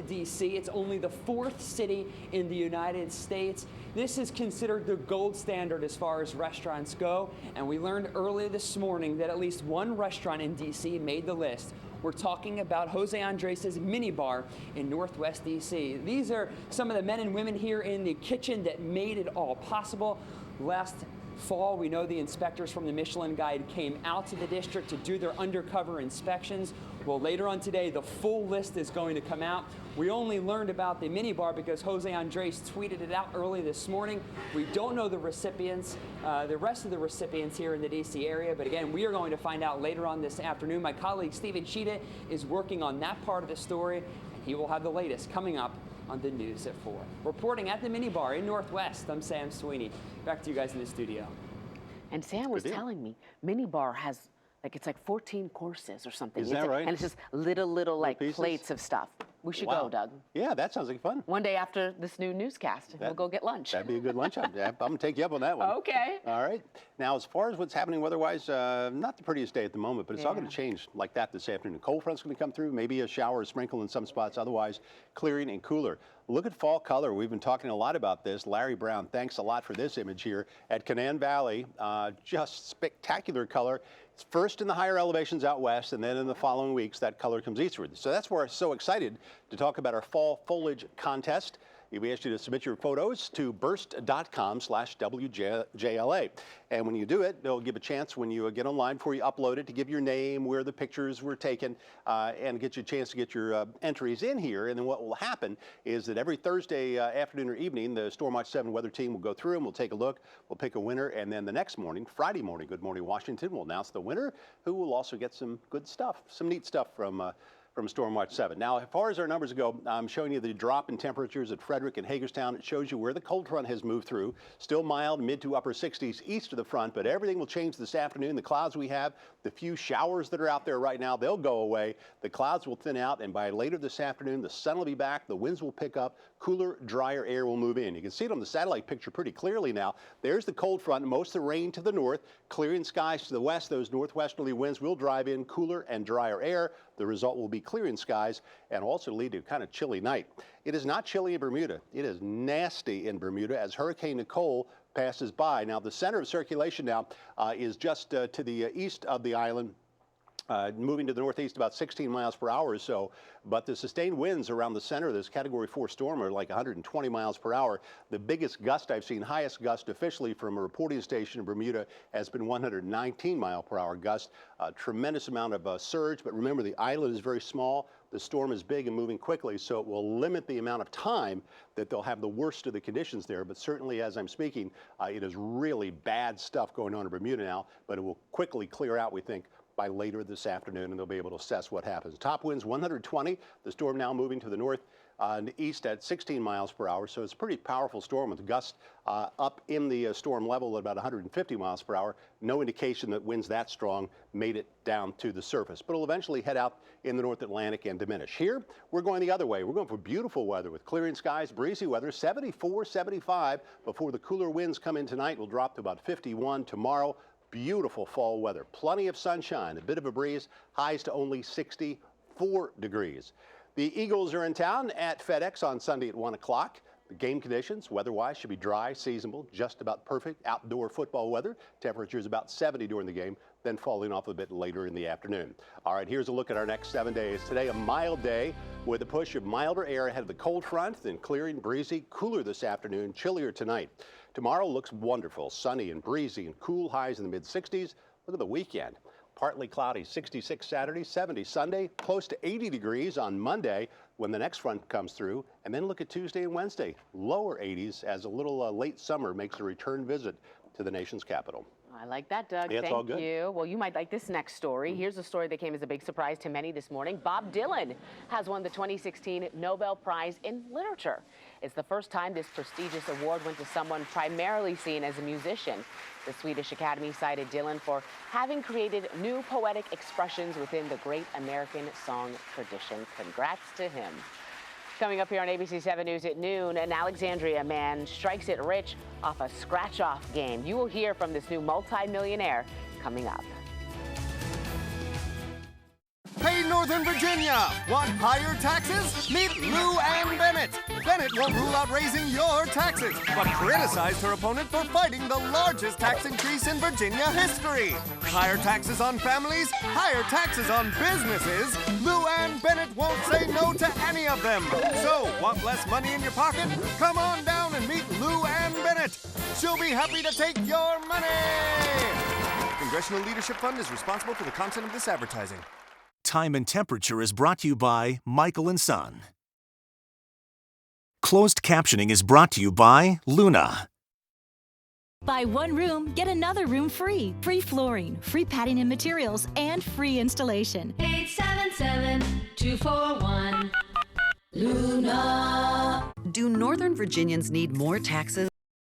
D.C. It's only the 4th city in the United States. This is considered the gold standard as far as restaurants go, and we learned earlier this morning that at least one restaurant in D.C. made the list. We're talking about Jose Andres' Mini Bar in Northwest D.C. These are some of the men and women here in the kitchen that made it all possible. Last fall, we know the inspectors from the Michelin Guide came out to the district to do their undercover inspections. Well, later on today, the full list is going to come out. We only learned about the mini bar because Jose Andres tweeted it out early this morning. We don't know the recipients, the rest of the recipients here in the D.C. area, but again, we are going to find out later on this afternoon. My colleague Stephen Sheeta is working on that part of the story, and he will have the latest coming up on the news at 4. Reporting at the mini bar in Northwest, I'm Sam Sweeney. Back to you guys in the studio. And Sam was telling me, mini bar has it's like 14 courses or something. Is that right? And it's just little like pieces? Plates of stuff. We should go, Doug. Yeah, that sounds like fun. One day after this new newscast, we'll go get lunch. That'd be a good lunch. I'm going to take you up on that one. Okay. All right. Now, as far as what's happening weather-wise, not the prettiest day at the moment, but it's all going to change like that this afternoon. Cold front's going to come through, maybe a shower or sprinkle in some spots, otherwise clearing and cooler. Look at fall color. We've been talking a lot about this. Larry Brown, thanks a lot for this image here at Canaan Valley. Just spectacular color. It's first in the higher elevations out west, and then in the following weeks, that color comes eastward. So that's why we're so excited to talk about our fall foliage contest. We asked you to submit your photos to burst.com/WJLA. And when you do it, they'll give a chance when you get online before you upload it to give your name, where the pictures were taken, and get you a chance to get your entries in here. And then what will happen is that every Thursday afternoon or evening, the Storm Watch 7 weather team will go through and we'll take a look. We'll pick a winner. And then the next morning, Friday morning, Good Morning Washington, will announce the winner, who will also get some good stuff, some neat stuff from Storm Watch 7. Now, as far as our numbers go, I'm showing you the drop in temperatures at Frederick and Hagerstown. It shows you where the cold front has moved through. Still mild, mid to upper 60s east of the front, but everything will change this afternoon. The clouds we have, the few showers that are out there right now, they'll go away. The clouds will thin out, and by later this afternoon, the sun will be back, the winds will pick up, cooler, drier air will move in. You can see it on the satellite picture pretty clearly now. There's the cold front, most of the rain to the north, clearing skies to the west. Those northwesterly winds will drive in cooler and drier air. The result will be clearing skies and also lead to a kind of chilly night. It is not chilly in Bermuda. It is nasty in Bermuda as Hurricane Nicole passes by. Now, the center of circulation now is just to the east of the island. Moving to the northeast about 16 miles per hour or so, but the sustained winds around the center of this Category 4 storm are like 120 miles per hour. The biggest gust I've seen, highest gust officially from a reporting station in Bermuda, has been 119 mile per hour gust. A tremendous amount of surge, but remember the island is very small. The storm is big and moving quickly, so it will limit the amount of time that they'll have the worst of the conditions there. But certainly, as I'm speaking, it is really bad stuff going on in Bermuda now, but it will quickly clear out, we think, by later this afternoon, and they'll be able to assess what happens. Top winds 120. The storm now moving to the north and east at 16 miles per hour. So it's a pretty powerful storm with gusts up in the storm level at about 150 miles per hour. No indication that winds that strong made it down to the surface, but it'll eventually head out in the North Atlantic and diminish. Here, we're going the other way. We're going for beautiful weather with clearing skies, breezy weather, 74, 75 before the cooler winds come in tonight. We'll drop to about 51 tomorrow. Beautiful fall weather, plenty of sunshine, a bit of a breeze, highs to only 64 degrees. The Eagles are in town at FedEx on Sunday at 1 o'clock. The game conditions, weather-wise, should be dry, seasonable, just about perfect outdoor football weather. Temperatures about 70 during the game, then falling off a bit later in the afternoon. All right, here's a look at our next 7 days. Today, a mild day with a push of milder air ahead of the cold front, then clearing, breezy, cooler this afternoon, chillier tonight. Tomorrow looks wonderful, sunny and breezy and cool, highs in the mid-60s. Look at the weekend. Partly cloudy, 66 Saturday, 70 Sunday, close to 80 degrees on Monday when the next front comes through. And then look at Tuesday and Wednesday, lower 80s as a little late summer makes a return visit to the nation's capital. I like that, Doug. Yeah, it's all good. Thank you. Well, you might like this next story. Here's a story that came as a big surprise to many this morning. Bob Dylan has won the 2016 Nobel Prize in Literature. It's the first time this prestigious award went to someone primarily seen as a musician. The Swedish Academy cited Dylan for having created new poetic expressions within the great American song tradition. Congrats to him. Coming up here on ABC 7 News at noon, an Alexandria man strikes it rich off a scratch-off game. You will hear from this new multi-millionaire coming up. Hey, North Northern Virginia. Want higher taxes? Meet Lou Ann Bennett. Bennett won't rule out raising your taxes, but criticized her opponent for fighting the largest tax increase in Virginia history. Higher taxes on families, higher taxes on businesses. Lou Ann Bennett won't say no to any of them. So, want less money in your pocket? Come on down and meet Lou Ann Bennett. She'll be happy to take your money. Congressional Leadership Fund is responsible for the content of this advertising. Time and Temperature is brought to you by Michael & Son. Closed captioning is brought to you by Luna. Buy one room, get another room free. Free flooring, free padding and materials, and free installation. 877-241 Luna. Do Northern Virginians need more taxes?